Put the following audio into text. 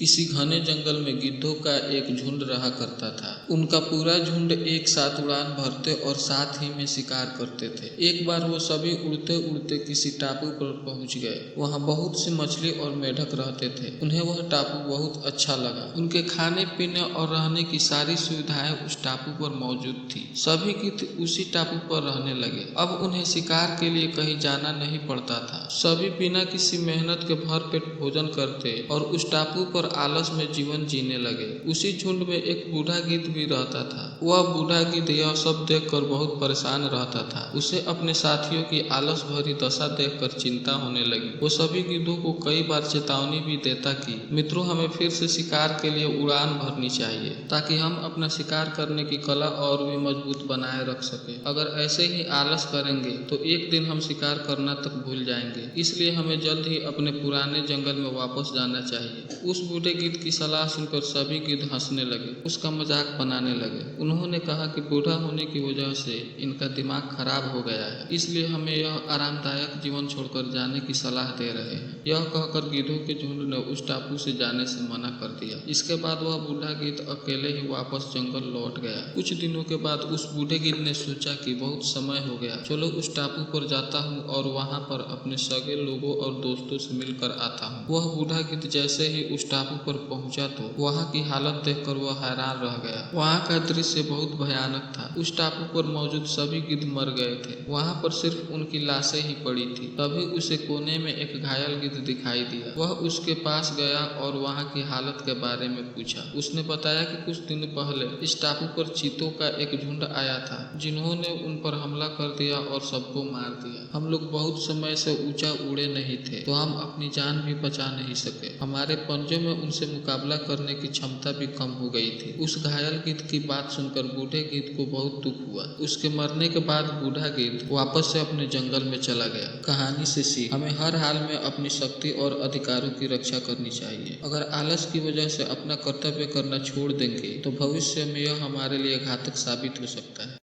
किसी घने जंगल में गिद्धों का एक झुंड रहा करता था। उनका पूरा झुंड एक साथ उड़ान भरते और साथ ही में शिकार करते थे। एक बार वो सभी उड़ते उड़ते किसी टापू पर पहुंच गए। वहां बहुत सी मछली और मेढक रहते थे। उन्हें वह टापू बहुत अच्छा लगा। उनके खाने पीने और रहने की सारी सुविधाएं उस टापू पर मौजूद थी। सभी गिद्ध उसी टापू पर रहने लगे। अब उन्हें शिकार के लिए कहीं जाना नहीं पड़ता था। सभी बिना किसी मेहनत के भरपेट भोजन करते और उस टापू पर आलस में जीवन जीने लगे। उसी झुंड में एक बूढ़ा गिद्ध भी रहता था। वह बूढ़ा गिद्ध यह सब देखकर बहुत परेशान रहता था। उसे अपने साथियों की आलस भरी दशा देखकर चिंता होने लगी। वो सभी गिद्धों को कई बार चेतावनी भी देता कि मित्रों, हमें फिर से शिकार के लिए उड़ान भरनी चाहिए ताकि हम अपना शिकार करने की कला और भी मजबूत बनाए रख सके। अगर ऐसे ही आलस करेंगे तो एक दिन हम शिकार करना तक भूल जाएंगे। इसलिए हमें जल्द ही अपने पुराने जंगल में वापस जाना चाहिए। उस बूढ़े गिद्ध की सलाह सुनकर सभी गिद्ध हंसने लगे, उसका मजाक बनाने लगे। उन्होंने कहा कि बूढ़ा होने की वजह से इनका दिमाग खराब हो गया है, इसलिए हमें यह आरामदायक जीवन छोड़कर जाने की सलाह दे रहे हैं। यह कहकर गिद्धों के झुंड ने उस टापू से जाने से मना कर दिया। इसके बाद वह बूढ़ा गिद्ध अकेले ही वापस जंगल लौट गया। कुछ दिनों के बाद उस बूढ़े गिद्ध ने सोचा कि बहुत समय हो गया, चलो उस टापू पर जाता हूँ और वहाँ पर अपने सगे लोगों और दोस्तों से मिलकर आता हूँ। वह बूढ़ा गिद्ध जैसे ही उस टापू पर पहुंचा तो वहां की हालत देखकर वह हैरान रह गया। वहां का दृश्य बहुत भयानक था। उस टापू पर मौजूद सभी गिद्ध मर गए थे। वहां पर सिर्फ उनकी लाशें ही पड़ी थी। तभी उसे कोने में एक घायल गिद्ध दिखाई दिया। वह उसके पास गया और वहां की हालत के बारे में पूछा। उसने बताया कि कुछ दिन पहले इस टापू पर चीतों का एक झुंड आया था, जिन्होंने उन पर हमला कर दिया और सबको मार दिया। हम लोग बहुत समय से ऊंचा उड़े नहीं थे, तो हम अपनी जान भी बचा नहीं सके। हमारे पंजों में उनसे मुकाबला करने की क्षमता भी कम हो गई थी। उस घायल गिद्ध की बात सुनकर बूढ़े गिद्ध को बहुत दुख हुआ। उसके मरने के बाद बूढ़ा गिद्ध वापस से अपने जंगल में चला गया। कहानी से सीख, हमें हर हाल में अपनी शक्ति और अधिकारों की रक्षा करनी चाहिए। अगर आलस की वजह से अपना कर्तव्य करना छोड़ देंगे तो भविष्य में यह हमारे लिए घातक साबित हो सकता है।